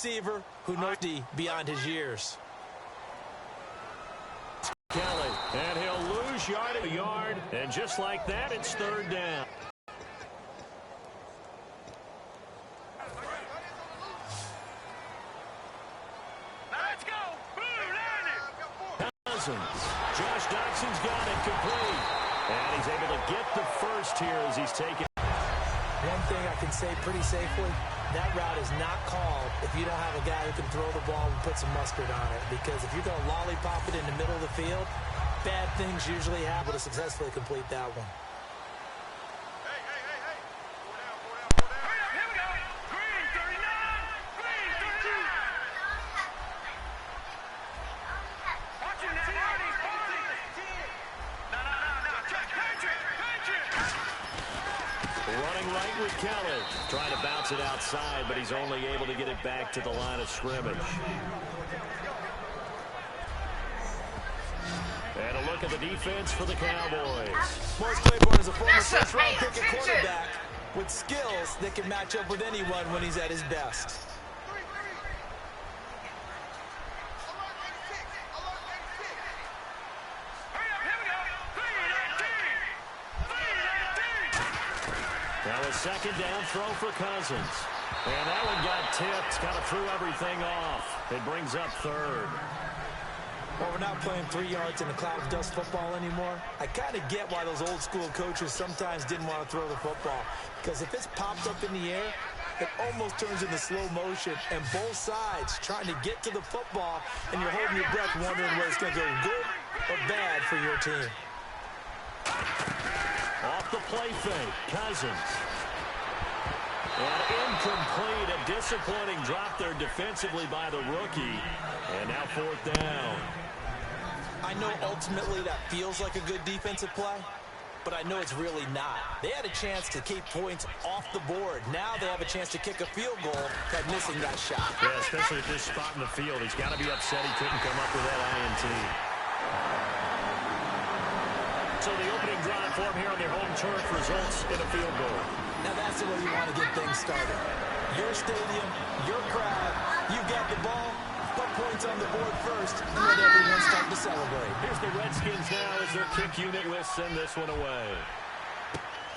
receiver who knows beyond his years. Kelly, and he'll lose yard, and just like that, it's third down. Let's go! Cousins. Josh Doxson's got it complete. And he's able to get the first here as he's taken. One thing I can say pretty safely, that route is not called if you don't have a guy who can throw the ball and put some mustard on it. Because if you're going to lollipop it in the middle of the field, bad things usually happen to successfully complete that one. Running right with Kelly. Trying to bounce it outside, but he's only able to get it back to the line of scrimmage. And a look at the defense for the Cowboys. Morris Claiborne is a former first-round pick at quarterback with skills that can match up with anyone when he's at his best. Now a second down throw for Cousins. And that one got tipped. Kind of threw everything off. It brings up third. Well, we're not playing 3 yards in a cloud of dust football anymore. I kind of get why those old school coaches sometimes didn't want to throw the football. Because if it's popped up in the air, it almost turns into slow motion. And both sides trying to get to the football, and you're holding your breath wondering whether it's going to go good or bad for your team. Off the play fake, Cousins. And incomplete, a disappointing drop there defensively by the rookie. And now fourth down. I know ultimately that feels like a good defensive play, but I know it's really not. They had a chance to keep points off the board. Now they have a chance to kick a field goal by missing that shot. Yeah, especially at this spot in the field. He's got to be upset he couldn't come up with that INT. So the opening drive for him here on their home turf results in a field goal. Now that's the way you want to get things started. Your stadium, your crowd, you've got the ball. Put points on the board first and let everyone start to celebrate. Here's the Redskins now as their kick unit will send this one away.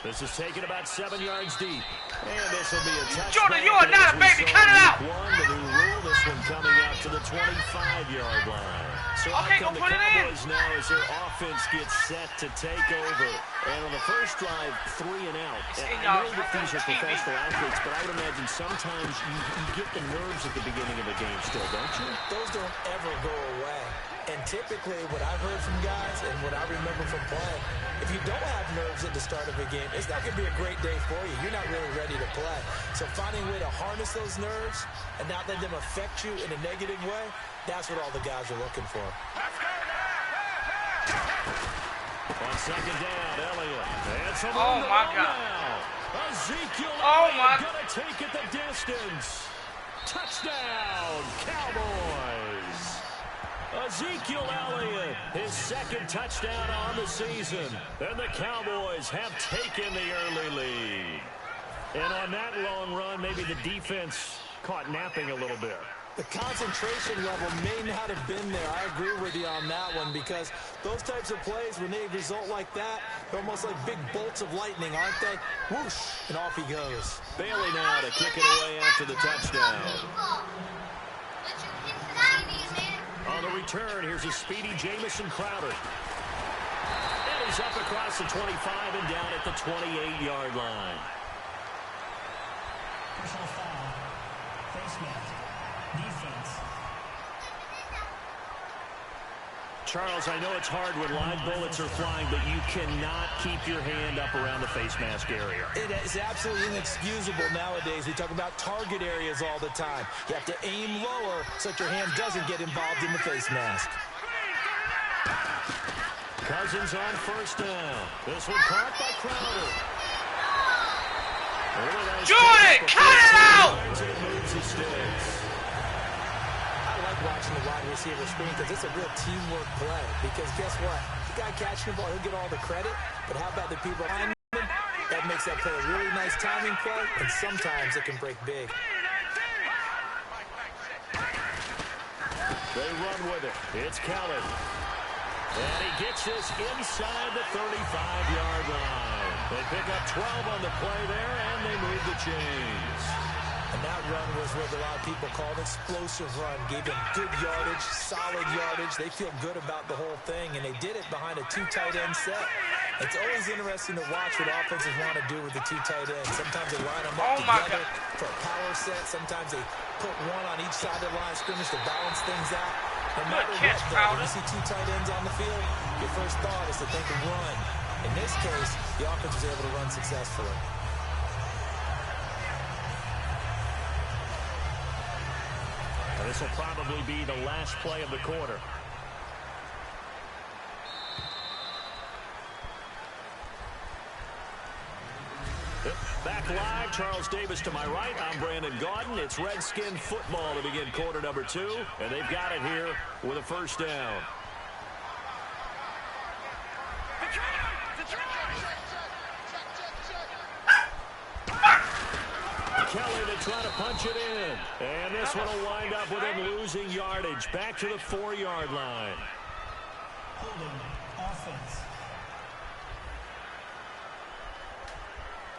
This is taken about 7 yards deep. And this will be a touchdown. Jordan, you are not a baby. Cut it out. The new rule, this one coming out to the 25-yard line. So okay, come go the put it in. Cowboys now as their offense gets set to take over. And on the first drive, 3 and out. And I know that these are professional athletes, but I would imagine sometimes you get the nerves at the beginning of a game still, don't you? Those don't ever go away. And typically what I've heard from guys and what I remember from playing, if you don't have nerves at the start of a game, it's not going to be a great day for you. You're not really ready to play. So finding a way to harness those nerves and not let them affect you in a negative way, that's what all the guys are looking for. On second down, Elliott. Oh, my God. Ezekiel Elliott going to take it the distance. Touchdown, Cowboys. Ezekiel Elliott, his second touchdown on the season. And the Cowboys have taken the early lead. And on that long run, maybe the defense caught napping a little bit. The concentration level may not have been there. I agree with you on that one because those types of plays, when they result like that, they're almost like big bolts of lightning, aren't they? Whoosh, and off he goes. Bailey now to kick it away after the touchdown. On the return, here's a speedy Jamison Crowder. And he's up across the 25 and down at the 28-yard line. Personal foul. Face mask. Defense. Charles, I know it's hard when live bullets are flying, but you cannot keep your hand up around the face mask area. It is absolutely inexcusable nowadays. We talk about target areas all the time. You have to aim lower so that your hand doesn't get involved in the face mask. Cousins on first down. This one caught by Crowder. Jordan, cut it out! It moves his sticks. I like watching the wide receiver screen because it's a real teamwork play. Because guess what? The guy catching the ball, he'll get all the credit. But how about the people behind him? That makes that play a really nice timing play, and sometimes it can break big. They run with it. It's Kelly. And he gets this inside the 35-yard line. They pick up 12 on the play there, and they move the chains. And that run was what a lot of people call an explosive run. Gave them good yardage, solid yardage. They feel good about the whole thing, and they did it behind a 2 tight end set. It's always interesting to watch what offenses want to do with the 2 tight ends. Sometimes they line them up together for a power set. Sometimes they put one on each side of the line of scrimmage to balance things out. No matter what, though, when you see 2 tight ends on the field, your first thought is to think of run. In this case, the offense was able to run successfully. Now, this will probably be the last play of the quarter. Back live, Charles Davis to my right. I'm Brandon Gaudin. It's Redskin football to begin quarter number 2, and they've got it here with a first down. Kelly to try to punch it in, and this one will wind up with him losing yardage back to the 4-yard line. Holding offense.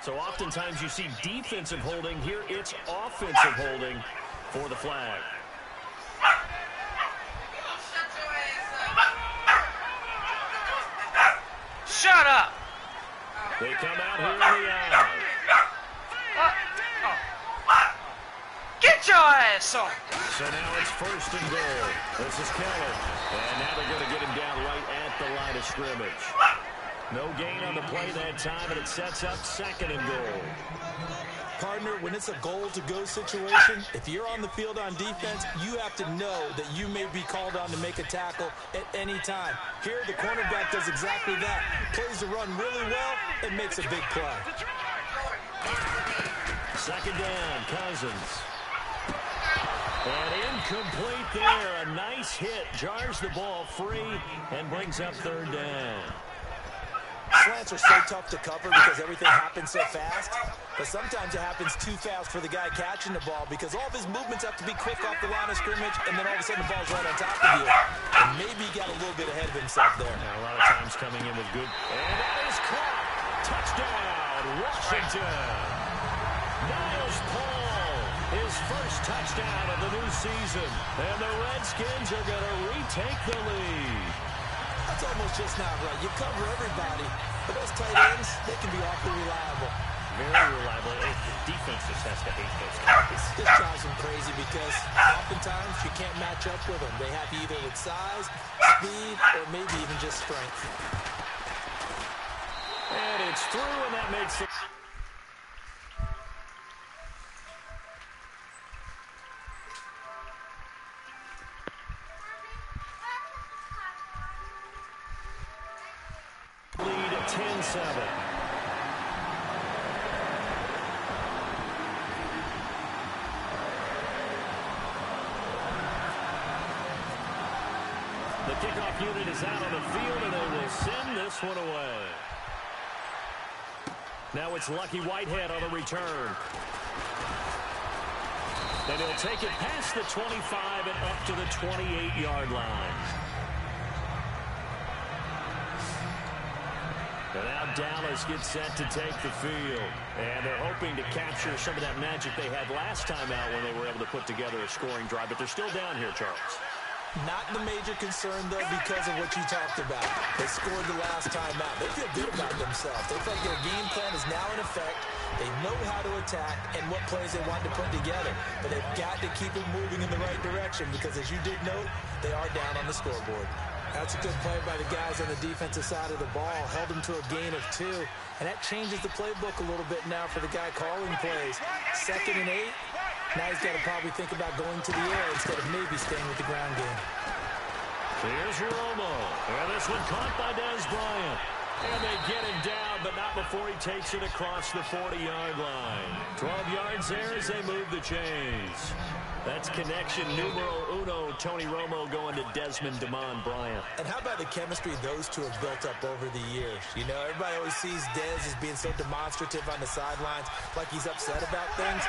So oftentimes you see defensive holding. Here it's offensive holding for the flag. Shut up! They come out here in the aisle. Get your ass on! So now it's first and goal. This is Kelly. And now they're going to get him down right at the line of scrimmage. No gain on the play that time, and it sets up second and goal. Partner, when it's a goal-to-go situation, if you're on the field on defense, you have to know that you may be called on to make a tackle at any time. Here, the cornerback does exactly that. Plays the run really well and makes a big play. Second down, Cousins. And incomplete there. A nice hit. Jars the ball free and brings up third down. Slants are so tough to cover because everything happens so fast. But sometimes it happens too fast for the guy catching the ball because all of his movements have to be quick off the line of scrimmage, and then all of a sudden the ball's right on top of you. And maybe he got a little bit ahead of himself there. Now, a lot of times coming in with good. And that is caught. Touchdown, Washington. Niles Paul, his first touchdown of the new season. And the Redskins are going to retake the lead. That's almost just not right. You cover everybody, but those tight ends, they can be awfully reliable. Very reliable. The defense just has to hate those guys. This drives them crazy because oftentimes you can't match up with them. They have you either with size, speed, or maybe even just strength. And it's through, and that makes it. Lead at 10-7. The kickoff unit is out on the field, and they will send this one away. Now it's Lucky Whitehead on the return. And he'll take it past the 25 and up to the 28-yard line. And now Dallas gets set to take the field. And they're hoping to capture some of that magic they had last time out when they were able to put together a scoring drive. But they're still down here, Charles. Not the major concern, though, because of what you talked about. They scored the last time out. They feel good about themselves. They feel like their game plan is now in effect. They know how to attack and what plays they want to put together. But they've got to keep it moving in the right direction because, as you did note, they are down on the scoreboard. That's a good play by the guys on the defensive side of the ball. Held them to a gain of 2. And that changes the playbook a little bit now for the guy calling plays. 2nd and 8. Now he's got to probably think about going to the air instead of maybe staying with the ground game. Here's Romo. And this one caught by Des Bryant. And they get him down, but not before he takes it across the 40-yard line. 12 yards there as they move the chains. That's connection numero uno, Tony Romo going to Desmond DeMond Bryant. And how about the chemistry those two have built up over the years? You know, everybody always sees Dez as being so demonstrative on the sidelines, like he's upset about things.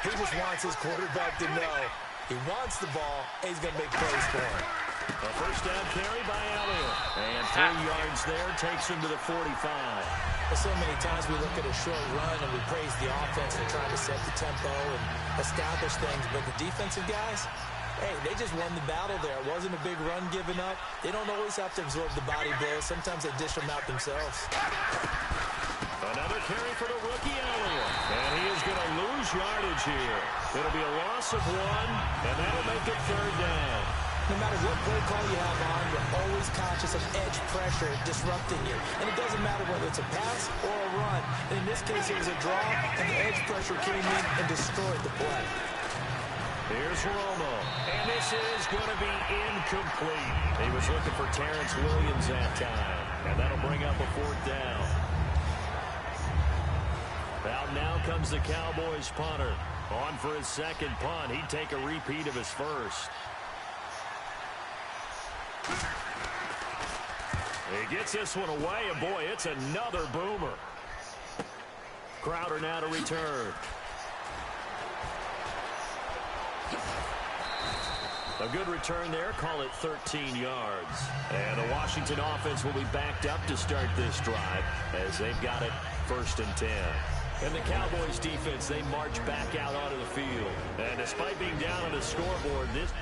He just wants his quarterback to know He wants the ball, and he's going to make plays for him. A first down carry by Elliott. And 3 yards there takes him to the 45. So many times we look at a short run and we praise the offense for trying to set the tempo and establish things. But the defensive guys, hey, they just won the battle there. It wasn't a big run given up. They don't always have to absorb the body blows. Sometimes they dish them out themselves. Another carry for the rookie Elliott. And he is going to lose yardage here. It'll be a loss of 1, and that'll make it 3rd down. No matter what play call you have on, you're always conscious of edge pressure disrupting you. And it doesn't matter whether it's a pass or a run. And in this case, it was a draw, and the edge pressure came in and destroyed the play. Here's Romo. And this is going to be incomplete. He was looking for Terrence Williams that time. And that'll bring up a 4th down. Out now comes the Cowboys punter. On for his 2nd punt. He'd take a repeat of his first. He gets this one away, and boy, it's another boomer. Crowder now to return. A good return there, call it 13 yards. And the Washington offense will be backed up to start this drive as they've got it 1st and 10. And the Cowboys defense, they march back out onto the field. And despite being down on the scoreboard, this...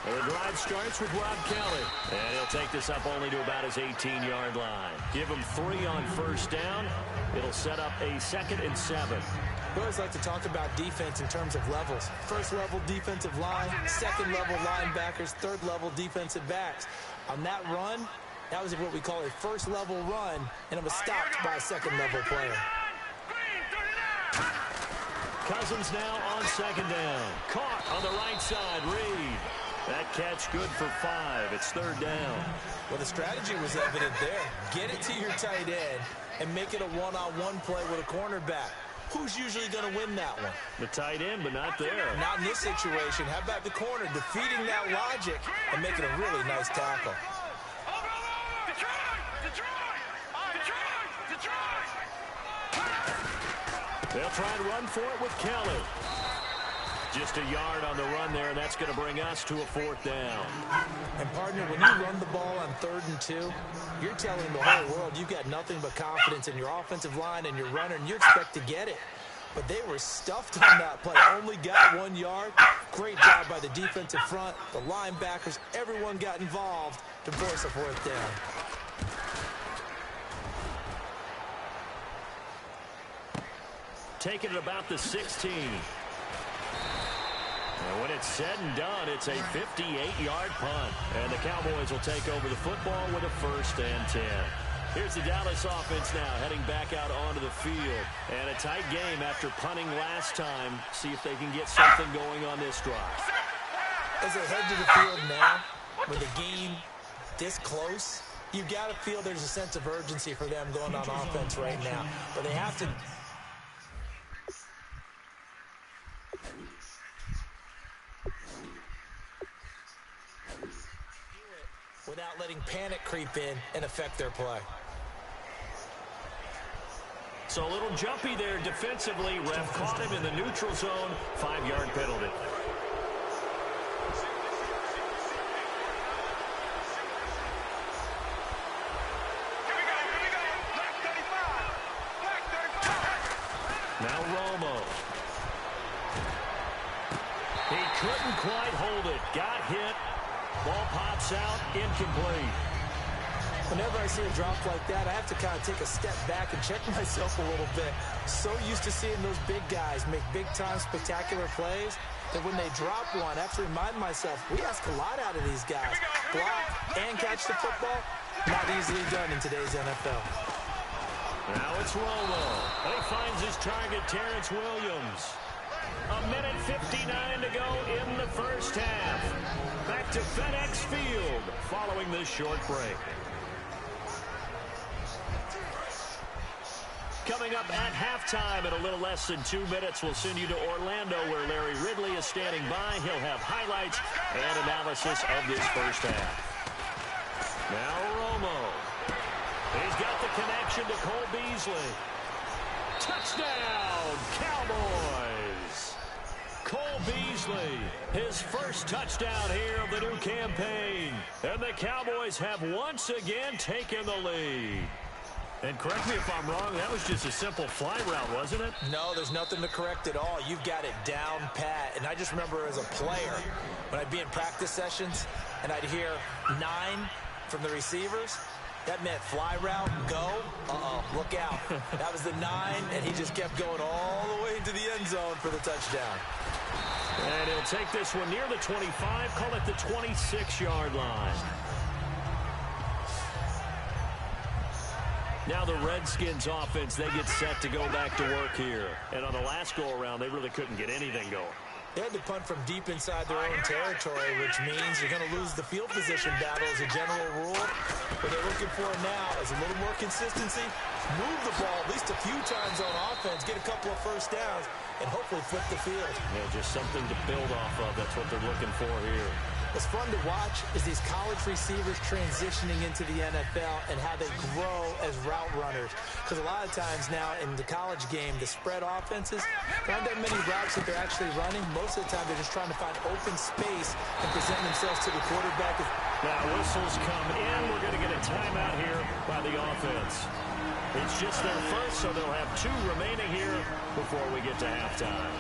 The drive starts with Rob Kelly. And he'll take this up only to about his 18-yard line. Give him 3 on 1st down. It'll set up a 2nd and 7. We always like to talk about defense in terms of levels. 1st level defensive line, 2nd level linebackers, 3rd level defensive backs. On that run, that was what we call a 1st level run, and it was stopped by a 2nd level player. Cousins now on 2nd down. Caught on the right side, Reed. That catch good for 5. It's 3rd down. Well, the strategy was evident there. Get it to your tight end and make it a one-on-one play with a cornerback. Who's usually going to win that one? The tight end, but not there. Not in this situation. How about the corner defeating that logic and making a really nice tackle? They'll try and run for it with Kelly. Just a yard on the run there, and that's going to bring us to a 4th down. And, partner, when you run the ball on 3rd and 2, you're telling the whole world you've got nothing but confidence in your offensive line and your runner, and you expect to get it. But they were stuffed on that play. Only got 1 yard. Great job by the defensive front. The linebackers, everyone got involved to force a 4th down. Taking it about the 16. And when it's said and done, it's a 58-yard punt. And the Cowboys will take over the football with a 1st and 10. Here's the Dallas offense now heading back out onto the field. And a tight game after punting last time. See if they can get something going on this drive. As they head to the field now, with the game this close, you got to feel there's a sense of urgency for them going on offense right now. But they have to... without letting panic creep in and affect their play. So a little jumpy there defensively. Ref caught him in the neutral zone. 5-yard penalty. Now Romo. He couldn't quite hold it. Got hit. Ball pops out, incomplete. Whenever I see a drop like that, I have to kind of take a step back and check myself a little bit. So used to seeing those big guys make big-time spectacular plays that when they drop one, I have to remind myself, we ask a lot out of these guys. Block and catch the football, not easily done in today's NFL. Now it's Romo. He finds his target, Terrence Williams. A minute 59 to go in the first half. Back to FedEx Field following this short break. Coming up at halftime in a little less than 2 minutes, we'll send you to Orlando where Larry Ridley is standing by. He'll have highlights and analysis of this first half. Now Romo. got the connection to Cole Beasley. Touchdown, Cowboys! Cole Beasley, his first touchdown here of the new campaign. And the Cowboys have once again taken the lead. And correct me if I'm wrong, that was just a simple fly route, wasn't it? No, there's nothing to correct at all. You've got it down pat. And I just remember as a player, when I'd be in practice sessions and I'd hear 9 from the receivers, that meant fly route, go, look out. That was the 9, and he just kept going all the way into the end zone for the touchdown. And he'll take this one near the 25, call it the 26-yard line. Now the Redskins offense, they get set to go back to work here. And on the last go-around, they really couldn't get anything going. They had to punt from deep inside their own territory, which means you're going to lose the field position battle as a general rule. What they're looking for now is a little more consistency, move the ball at least a few times on offense, get a couple of first downs, and hopefully flip the field. Yeah, just something to build off of. That's what they're looking for here. What's fun to watch is these college receivers transitioning into the NFL and how they grow as route runners. Because a lot of times now in the college game, the spread offenses, there aren't that many routes that they're actually running. Most of the time, they're just trying to find open space and present themselves to the quarterback. Now whistles come in. We're going to get a timeout here by the offense. It's just their first, so they'll have 2 remaining here before we get to halftime.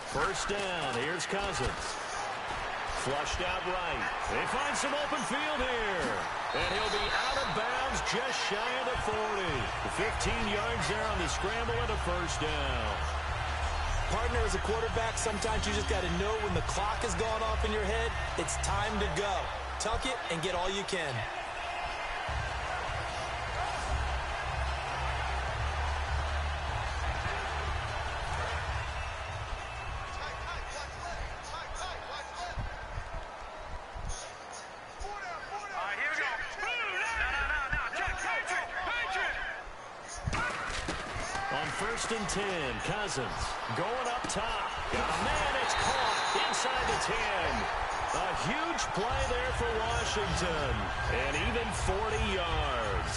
First down, here's Cousins. Flushed out right. They find some open field here. And he'll be out of bounds just shy of the 40. 15 yards there on the scramble and a first down. Partner, as a quarterback, sometimes you just got to know when the clock has gone off in your head, it's time to go. Tuck it and get all you can. First and 10, Cousins going up top. Got a man, it's caught inside the 10. A huge play there for Washington. And even 40 yards.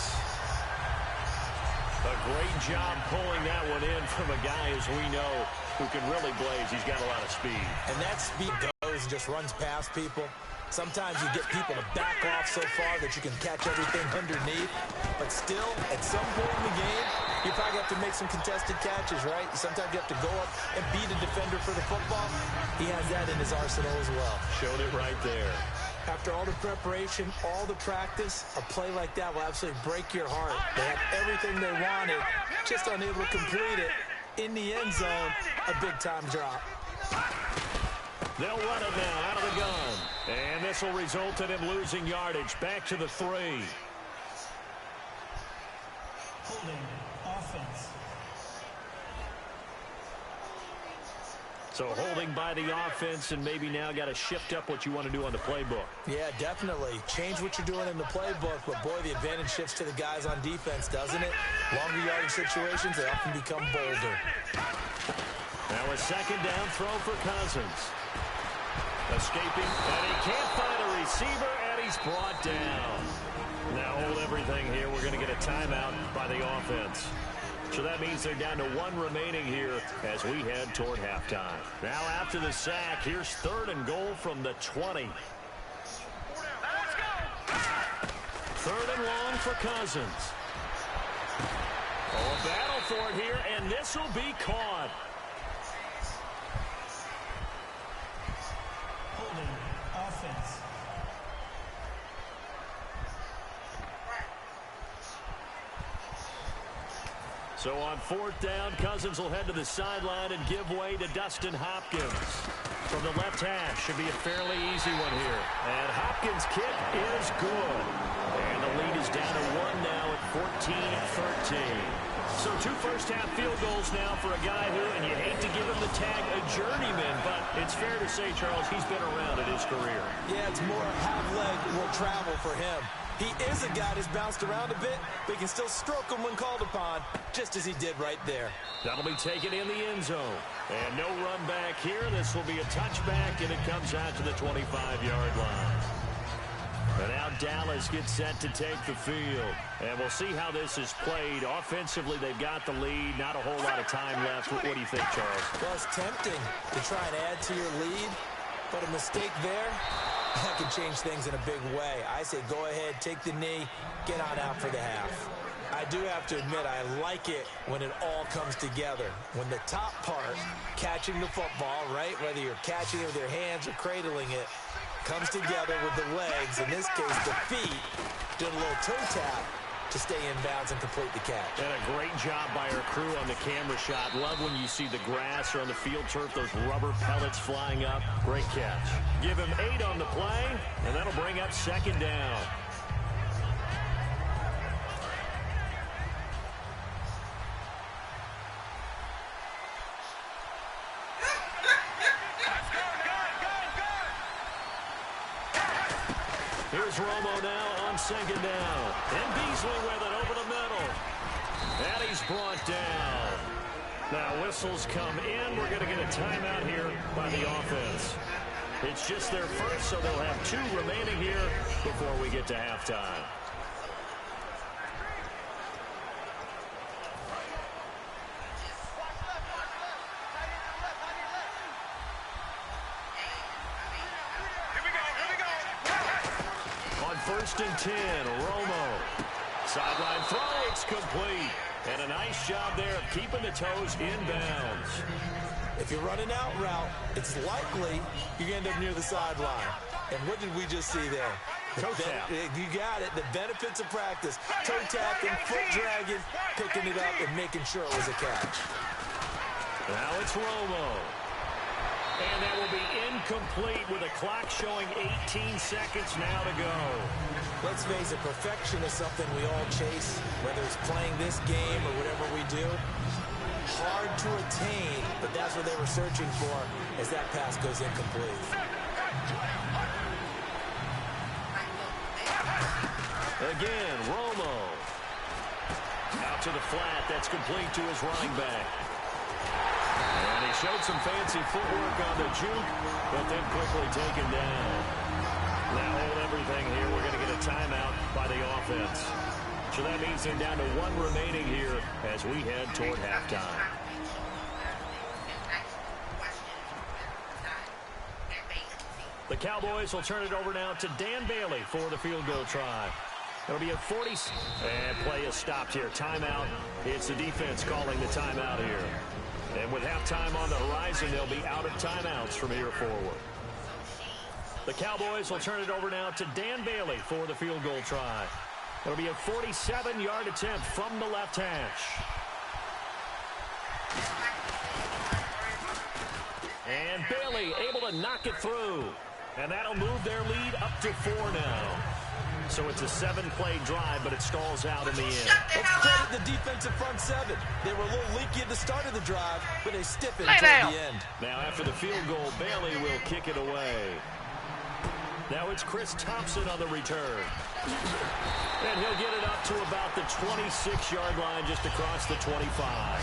A great job pulling that one in from a guy, as we know, who can really blaze. He's got a lot of speed. And that speed goes and just runs past people. Sometimes you get people to back off so far that you can catch everything underneath. But still, at some point in the game, you probably have to make some contested catches, right? Sometimes you have to go up and beat a defender for the football. He has that in his arsenal as well. Showed it right there. After all the preparation, all the practice, a play like that will absolutely break your heart. They had everything they wanted, just unable to complete it. In the end zone, a big-time drop. They'll run it now out of the gun. And this will result in him losing yardage. Back to the 3. Holding offense. So holding by the offense, and maybe now got to shift up what you want to do on the playbook. Yeah, definitely. Change what you're doing in the playbook, but boy, the advantage shifts to the guys on defense, doesn't it? Longer yardage situations, they often become bolder. Now a second down throw for Cousins. Escaping, and he can't find a receiver, and he's brought down. Now hold everything here. We're going to get a timeout by the offense. So that means they're down to 1 remaining here as we head toward halftime. Now after the sack, here's 3rd and goal from the 20. Let's go. 3rd and long for Cousins. Oh, a battle for it here, and this will be caught. Holding offense. So on 4th down, Cousins will head to the sideline and give way to Dustin Hopkins. From the left half, should be a fairly easy one here. And Hopkins' kick is good. And the lead is down to 1 now at 14-13. So 2 first-half field goals now for a guy who, and you hate to give him the tag a journeyman, but it's fair to say, Charles, he's been around in his career. Yeah, it's more half leg will travel for him. He is a guy that's bounced around a bit, but he can still stroke him when called upon, just as he did right there. That'll be taken in the end zone. And no run back here. This will be a touchback, and it comes out to the 25-yard line. And now Dallas gets set to take the field. And we'll see how this is played. Offensively, they've got the lead. Not a whole lot of time left. What do you think, Charles? Well, it's tempting to try and add to your lead, but a mistake there, that could change things in a big way. I say go ahead, take the knee, get on out for the half. I do have to admit, I like it when it all comes together. When the top part, catching the football, right, whether you're catching it with your hands or cradling it, comes together with the legs, in this case the feet, doing a little toe tap to stay in bounds and complete the catch. And a great job by our crew on the camera shot. Love when you see the grass or on the field turf, those rubber pellets flying up. Great catch. Give him 8 on the play, and that'll bring up 2nd down. Here's Romo now on 2nd down. And Beasley with it over the middle. And he's brought down. Now whistles come in. We're going to get a timeout here by the offense. It's just their first, so they'll have 2 remaining here before we get to halftime. First and 10, Romo. Sideline throw, it's complete. And a nice job there of keeping the toes in bounds. If you're running out route, it's likely you end up near the sideline. And what did we just see there? Toe tap. You got it. The benefits of practice. Toe tapping, foot dragging, picking it up, and making sure it was a catch. Now it's Romo. And that will be incomplete with a clock showing 18 seconds now to go. Let's face it, perfection is something we all chase, whether it's playing this game or whatever we do. Hard to attain, but that's what they were searching for as that pass goes incomplete. Again, Romo. Out to the flat. That's complete to his running back. And he showed some fancy footwork on the juke, but then quickly taken down. Now hold everything here. We're going to get a timeout by the offense. So that means they're down to 1 remaining here as we head toward halftime. The Cowboys will turn it over now to Dan Bailey for the field goal try. It'll be a 40. And play is stopped here. Timeout. It's the defense calling the timeout here. And with halftime on the horizon, they'll be out of timeouts from here forward. The Cowboys will turn it over now to Dan Bailey for the field goal try. It'll be a 47-yard attempt from the left hash. And Bailey able to knock it through. And that'll move their lead up to 4 now. So it's a 7-play drive, but it stalls out in the end. Let's credit the defensive front 7. They were a little leaky at the start of the drive, but they stiffened toward the end. Now after the field goal, Bailey will kick it away. Now it's Chris Thompson on the return. And he'll get it up to about the 26-yard line, just across the 25.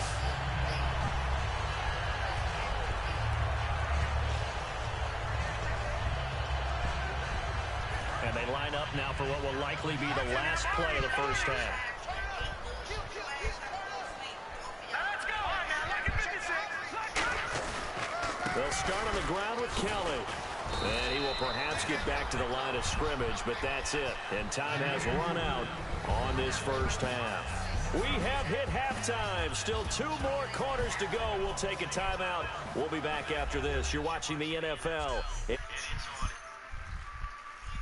And they line up now for what will likely be the last play of the first half. They'll start on the ground with Kelly. And he will perhaps get back to the line of scrimmage, but that's it. And time has run out on this first half. We have hit halftime. Still 2 more quarters to go. We'll take a timeout. We'll be back after this. You're watching the NFL.